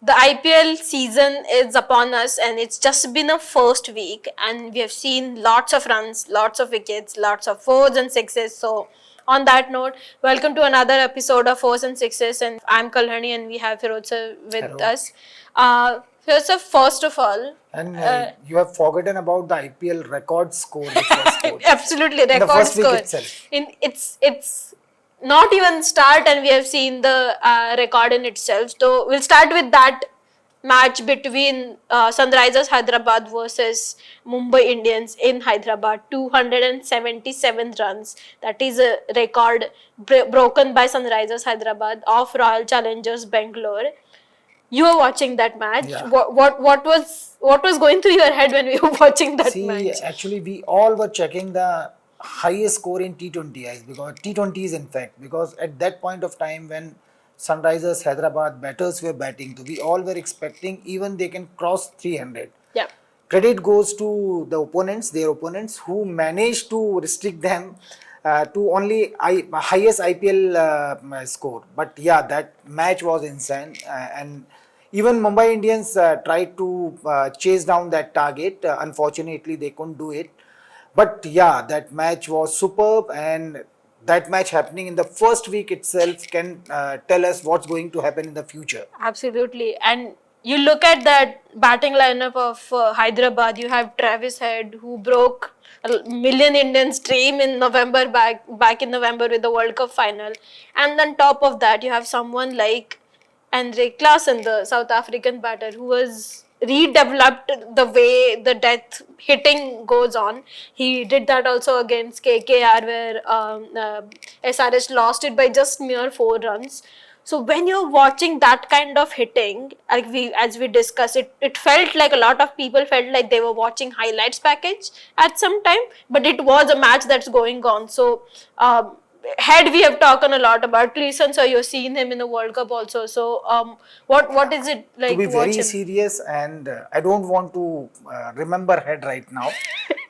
The IPL season is upon us, and it's just been a first week, and we have seen lots of runs, lots of wickets, lots of fours and sixes. So, on that note, welcome to another episode of Fours and Sixes, and I'm Kalyani, and we have Firoz with Hello. us. Firoz, first of all, And you have forgotten about the IPL record score which was scored absolutely in the record first score. week itself. It's not even start, and we have seen the record in itself. So we'll start with that match between Sunrisers Hyderabad versus Mumbai Indians in Hyderabad. 277 runs. That is a record broken by Sunrisers Hyderabad of Royal Challengers Bangalore. You were watching that match. Yeah. What was going through your head when we were watching that See, match? actually, we all were checking the highest score in T20s because T20s, in fact, because at that point of time when Sunrisers Hyderabad batters were batting, we all were expecting even they can cross 300. Yeah. Credit goes to the opponents, their opponents, who managed to restrict them to only highest IPL score. But yeah, that match was insane, and even Mumbai Indians tried to chase down that target. Unfortunately, they couldn't do it. But yeah, that match was superb, and that match happening in the first week itself can tell us what's going to happen in the future. Absolutely. And you look at that batting lineup of Hyderabad, you have Travis Head, who broke a million Indians' dream in November, back in November with the World Cup final. And then top of that, you have someone like Andre Klaasen, the South African batter, who was redeveloped the way the death hitting goes on. He did that also against KKR, where SRH lost it by just mere 4 runs. So when you're watching that kind of hitting, like as we discussed, it felt like a lot of people felt like they were watching highlights package at some time, but it was a match that's going on. So Head, we have talked a lot about Cleason, so you've seen him in the World Cup also. So what is it To like be to watch very him? serious, and I don't want to remember Head right now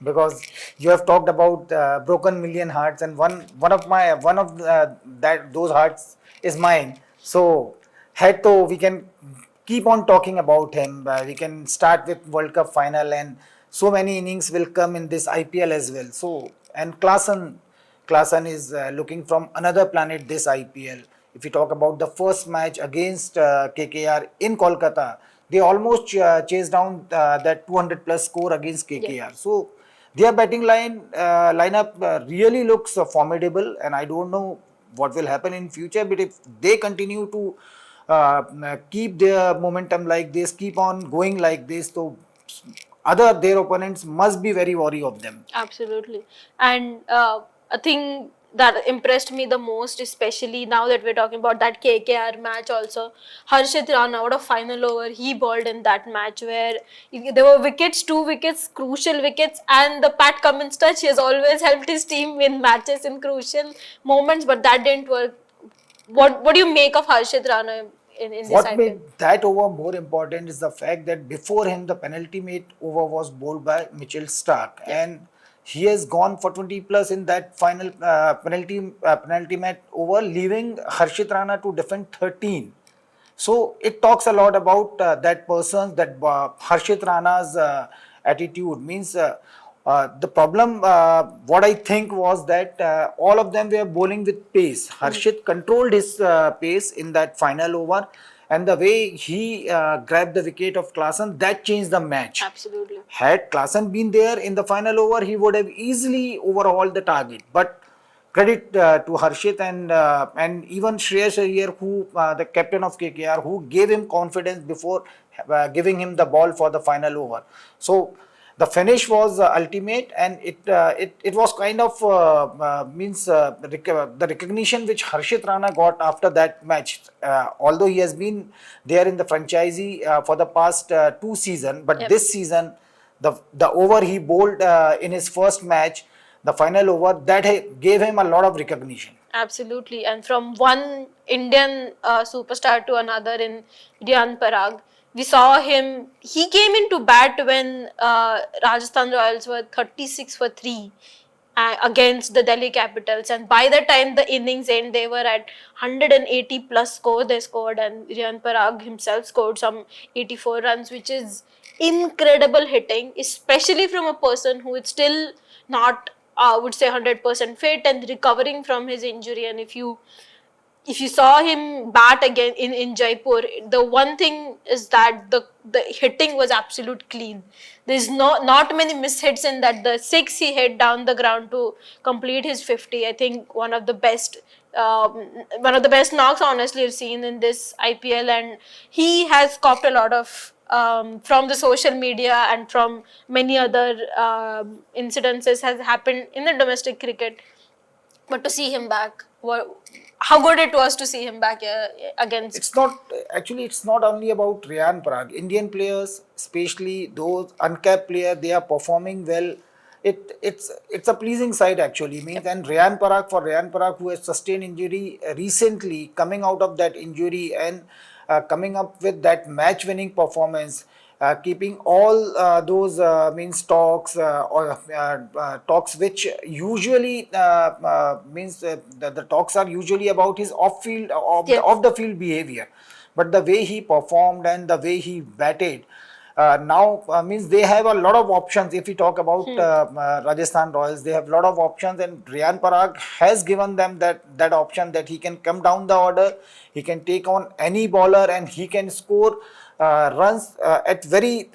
because you have talked about broken million hearts, and one of that those hearts is mine. So Head, though, we can keep on talking about him. We can start with World Cup final, and so many innings will come in this IPL as well. So, and Klaasen is looking from another planet this IPL. If you talk about the first match against KKR in Kolkata, they almost chased down that 200 plus score against KKR. Yeah. So their batting lineup really looks formidable, and I don't know what will happen in future. But if they continue to keep their momentum like this, keep on going like this, so their opponents must be very wary of them. Absolutely. And a thing that impressed me the most, especially now that we're talking about that KKR match also, Harshit Rana, out of final over, he bowled in that match where there were wickets, 2 wickets, crucial wickets, and the Pat Cummins touch. He has always helped his team win matches in crucial moments, but that didn't work. What do you make of Harshit Rana in this What IPL? made that over more important is the fact that before him, the penalty made over was bowled by Mitchell Stark, and he has gone for 20 plus in that final penalty match over, leaving Harshit Rana to defend 13. So it talks a lot about that person, that Harshit Rana's attitude. Means the problem, what I think was that all of them were bowling with pace. Harshit controlled his pace in that final over, and the way he grabbed the wicket of Klaasen, that changed the match. Absolutely. Had Klaasen been there in the final over, he would have easily overhauled the target. But credit to Harshit and even Shreyas Iyer, who the captain of KKR, who gave him confidence before giving him the ball for the final over. So the finish was ultimate, and it was kind of the recognition which Harshit Rana got after that match. Although he has been there in the franchisee for the past 2 seasons, but Yep. this season the over he bowled in his first match, the final over, that gave him a lot of recognition. Absolutely. And from one Indian superstar to another in Riyan Parag, we saw him. He came into bat when Rajasthan Royals were 36 for 3. against the Delhi Capitals, and by the time the innings end, they were at 180 plus score they scored, and Riyan Parag himself scored some 84 runs, which is incredible hitting, especially from a person who is still not, would say, 100% fit and recovering from his injury. And if you saw him bat again in Jaipur, the one thing is that the hitting was absolute clean. There's not many miss hits in that. The six he hit down the ground to complete his 50. I think one of the best knocks, honestly, I've seen in this IPL, and he has copped a lot of from the social media and from many other incidences has happened in the domestic cricket. But to see him back, how good it was to see him back against. It's not actually. It's not only about Ryan Parag. Indian players, especially those uncapped players, they are performing well. It's a pleasing sight actually. Means and Ryan Parag who has sustained injury recently, coming out of that injury and coming up with that match-winning performance. Keeping all those means talks which usually means the talks are usually about his off-field off the field behavior, but the way he performed and the way he batted now means they have a lot of options. If we talk about Rajasthan Royals, they have a lot of options, and Riyan Parag has given them that option that he can come down the order, he can take on any bowler, and he can score runs at very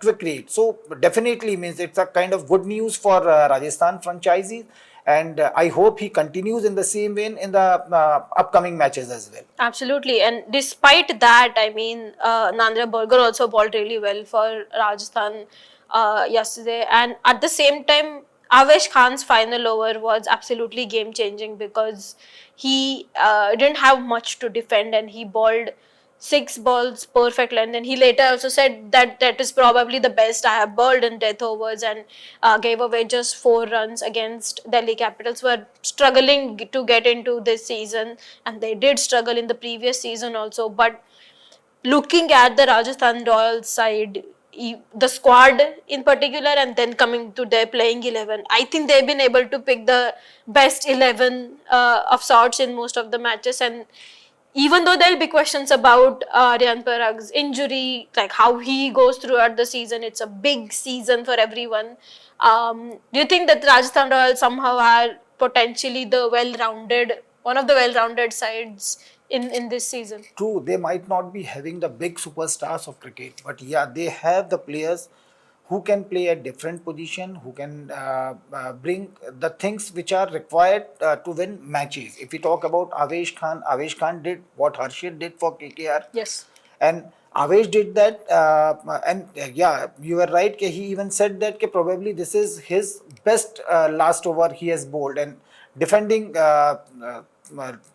quick rate. So definitely means it's a kind of good news for Rajasthan franchises, and I hope he continues in the same vein in the upcoming matches as well. Absolutely, and despite that, I mean, Nandra Burger also bowled really well for Rajasthan yesterday, and at the same time, Avesh Khan's final over was absolutely game changing because he didn't have much to defend, and he bowled six balls perfect length, and he later also said that that is probably the best I have bowled in death overs, and gave away just 4 runs against Delhi Capitals, who were struggling to get into this season, and they did struggle in the previous season also. But looking at the Rajasthan Royals side, the squad in particular, and then coming to their playing 11, I think they've been able to pick the best 11 of sorts in most of the matches. And even though there'll be questions about Riyan Parag's injury, like how he goes throughout the season, it's a big season for everyone. Do you think that Rajasthan Royals somehow are potentially one of the well-rounded sides in this season? True, they might not be having the big superstars of cricket, but yeah, they have the players who can play at different position, who can bring the things which are required to win matches. If we talk about Avesh Khan did what Harshit did for KKR, Yes. and Avesh did that, and yeah, you were right. He even said that probably this is his best last over he has bowled, and defending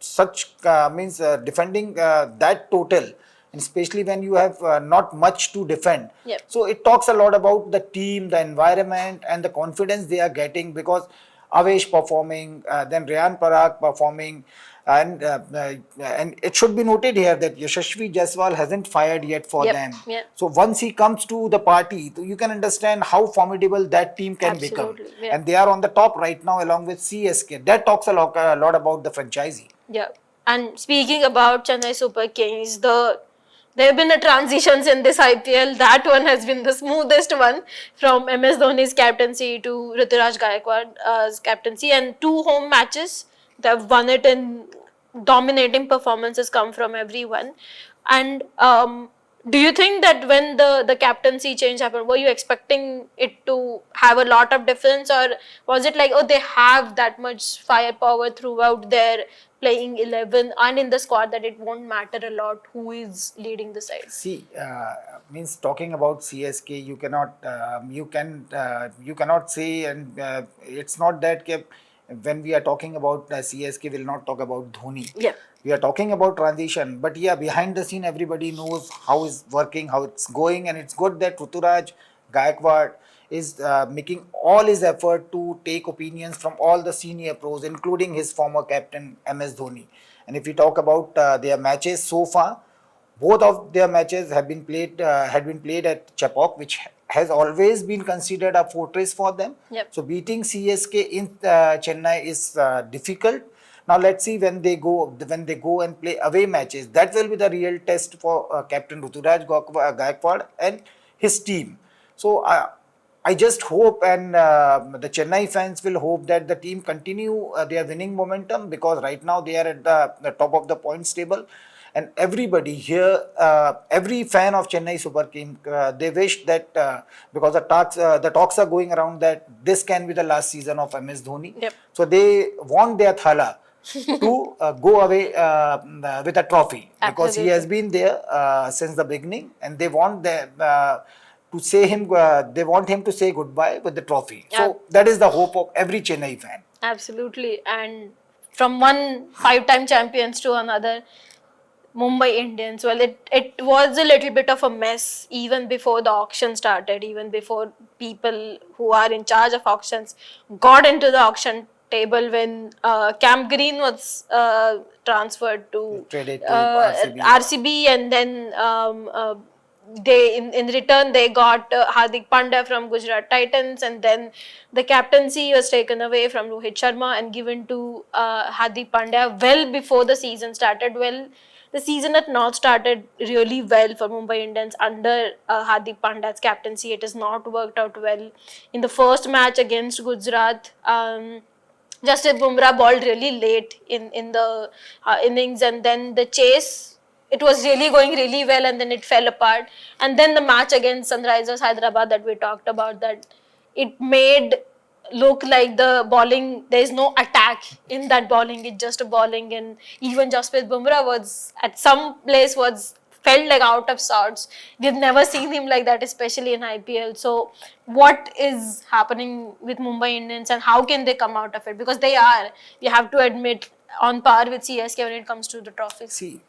such means defending that total, and especially when you have not much to defend. Yep. So it talks a lot about the team, the environment, and the confidence they are getting because Avesh performing, then Riyan Parag performing, and it should be noted here that Yashasvi Jaiswal hasn't fired yet for Yep, them. yep. So once he comes to the party, you can understand how formidable that team can become. Absolutely, yeah. And they are on the top right now along with CSK. That talks a lot about the franchisee. Yeah. And speaking about Chennai Super Kings, there have been a transitions in this IPL. That one has been the smoothest one, from MS Dhoni's captaincy to Ruturaj Gaikwad's captaincy, and 2 home matches. They've won it in dominating performances come from everyone. And do you think that when the captaincy change happened, were you expecting it to have a lot of difference, or was it like, oh, they have that much firepower throughout their playing 11 and in the squad that it won't matter a lot who is leading the side? See, means talking about CSK, you cannot say, and it's not that when we are talking about CSK, we'll not talk about Dhoni. Yeah. We are talking about transition, but yeah, behind the scene, everybody knows how it's working, how it's going, and it's good that Ruturaj Gaikwad is making all his effort to take opinions from all the senior pros, including his former captain MS Dhoni. And if we talk about their matches so far, both of their matches have been played had been played at Chepauk, which has always been considered a fortress for them. Yep. So beating CSK in Chennai is difficult. Now let's see when they go and play away matches. That will be the real test for Captain Ruturaj Gaikwad and his team. So I just hope, and the Chennai fans will hope, that the team continue their winning momentum, because right now they are at the top of the points table. And everybody here, every fan of Chennai Super King, they wish that because the talks are going around that this can be the last season of MS Dhoni. Yep. So they want their thala to go away with a trophy, because he has been there since the beginning, and they want they want him to say goodbye with the trophy. So that is the hope of every Chennai fan. Absolutely. And from one 5-time champions to another, Mumbai Indians, well, it was a little bit of a mess even before the auction started, even before people who are in charge of auctions got into the auction table, when Camp Green was transferred to Traded to RCB, and then they in return they got Hardik Pandya from Gujarat Titans, and then the captaincy was taken away from Rohit Sharma and given to Hardik Pandya well before the season started. Well, the season had not started really well for Mumbai Indians under Hardik Pandya's captaincy. It has not worked out well. In the first match against Gujarat, Jasprit Bumrah bowled really late in the innings, and then the chase, it was really going really well, and then it fell apart. And then the match against Sunrisers Hyderabad that we talked about, that it made look like the bowling, there is no attack in that bowling, it's just a bowling. And even Jasprit Bumrah was at some place felt like out of sorts. We've never seen him like that, especially in IPL. So what is happening with Mumbai Indians, and how can they come out of it? Because they are, you have to admit, on par with CSK when it comes to the trophies. See,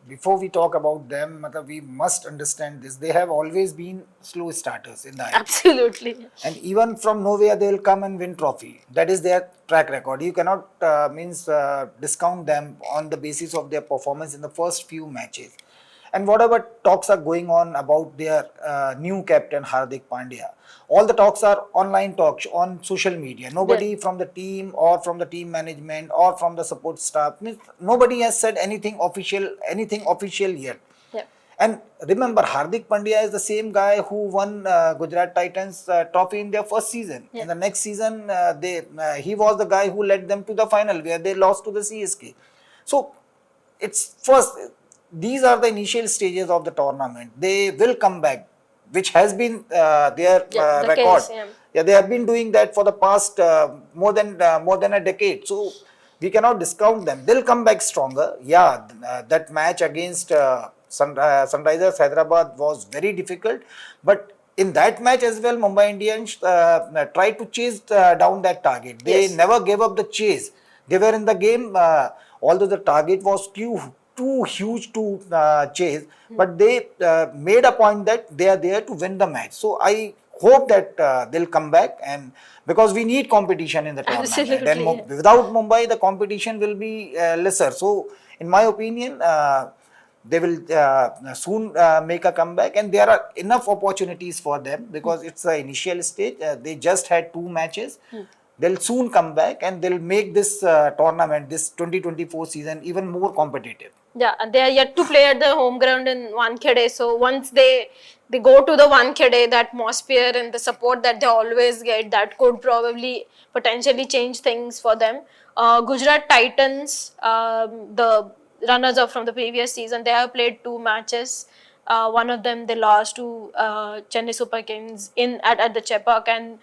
before we talk about them, we must understand this. They have always been slow starters in the IPL. Absolutely. And even from nowhere, they will come and win trophy. That is their track record. You cannot discount them on the basis of their performance in the first few matches. And whatever talks are going on about their new captain Hardik Pandya, all the talks are online talks on social media. Nobody from the team or from the team management or from the support staff, nobody has said anything official yet. Yeah. And remember, Hardik Pandya is the same guy who won Gujarat Titans trophy in their first season. Yeah. In the next season, he was the guy who led them to the final where they lost to the CSK. So it's first. These are the initial stages of the tournament. They will come back, which has been their record. Case, they have been doing that for the past more than a decade. So we cannot discount them. They'll come back stronger. That match against Sunrisers Hyderabad was very difficult, but in that match as well, Mumbai Indians tried to chase down that target. They never gave up the chase. They were in the game, although the target was too huge to chase, but they made a point that they are there to win the match. So I hope that they'll come back, and because we need competition in the tournament. Absolutely, And without Mumbai, the competition will be lesser. So in my opinion, they will soon make a comeback, and there are enough opportunities for them because it's the initial stage. They just had 2 matches. They'll soon come back and they'll make this tournament, this 2024 season, even more competitive. Yeah, and they are yet to play at the home ground in Wankhede. So once they go to the Wankhede, the atmosphere and the support that they always get, that could probably potentially change things for them. Gujarat Titans, the runners-up from the previous season, they have played 2 matches. One of them they lost to Chennai Super Kings at the Chepauk, and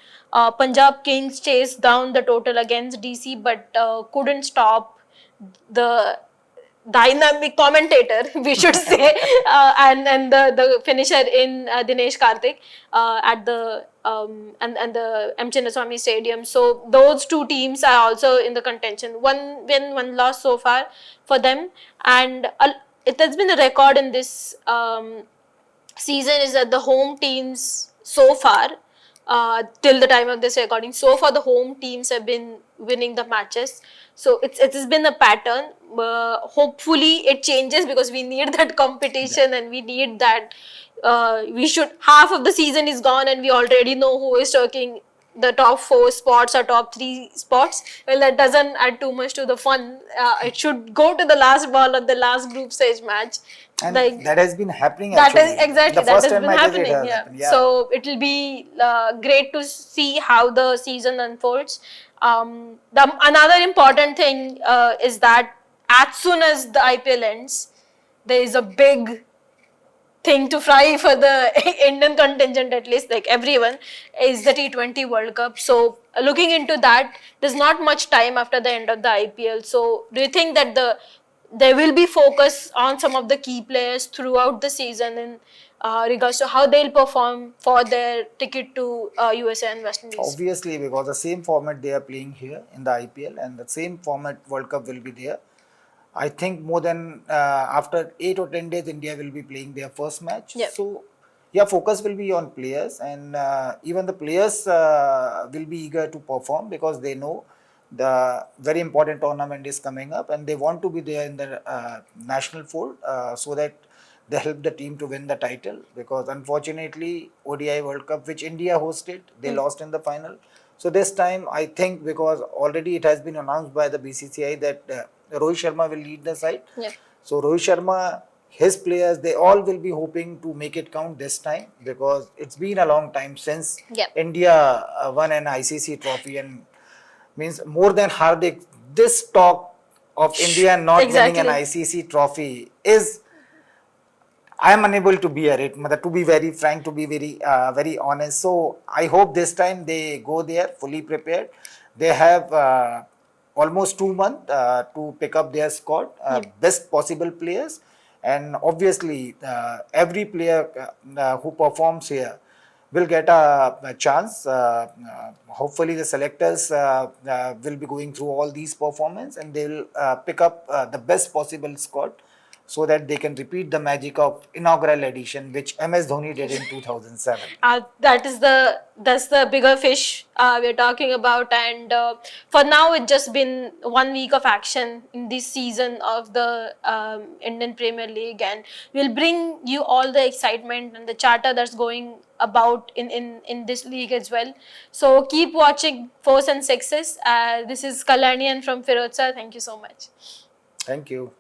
Punjab Kings chased down the total against DC, but couldn't stop the dynamic commentator, we should say, and the finisher in Dinesh Karthik at the and the M. Chinnaswamy Stadium. So those 2 teams are also in the contention. 1 win, 1 loss so far for them, and it has been a record in this season is that the home teams so far, till the time of this recording, so far the home teams have been winning the matches. So it has been a pattern. Hopefully it changes because we need that competition and we need that we should, half of the season is gone and we already know who is taking the top 4 spots or top 3 spots. Well, that doesn't add too much to the fun. It should go to the last ball of the last group stage match. And Like, that has been happening that actually. is exactly, The that first has 10 been matches it happening. has Yeah. happened. Yeah. So it will be great to see how the season unfolds. Another important thing is that as soon as the IPL ends, there is a big thing to fry for the Indian contingent, at least, like everyone, is the T20 World Cup. So looking into that, there's not much time after the end of the IPL. So do you think that there will be focus on some of the key players throughout the season in regards to how they'll perform for their ticket to USA and West Indies? Obviously, because the same format they are playing here in the IPL and the same format World Cup will be there. I think more than after 8 or 10 days, India will be playing their first match. Yeah. So, yeah, focus will be on players, and even the players will be eager to perform because they know the very important tournament is coming up, and they want to be there in the national fold so that they help the team to win the title. Because unfortunately, ODI World Cup, which India hosted, they lost in the final. So this time, I think because already it has been announced by the BCCI that Rohit Sharma will lead the side. Yeah. So Rohit Sharma, his players, they all will be hoping to make it count this time because it's been a long time since Yeah. India won an ICC trophy, and means more than Hardik, this talk of India not winning an Exactly. ICC trophy is, I am unable to bear it. To be very frank, to be very honest. So I hope this time they go there fully prepared. They have almost 2 months to pick up their squad, best possible players, and obviously every player who performs here will get a chance. Hopefully, the selectors will be going through all these performances and they will pick up the best possible squad so that they can repeat the magic of inaugural edition which MS Dhoni did in 2007. That's the bigger fish we're talking about, and for now it's just been 1 week of action in this season of the Indian Premier League, and we'll bring you all the excitement and the chatter that's going about in this league as well. So keep watching Fours and Sixes. This is Kalyani and from Firoz sir. Thank you so much. Thank you.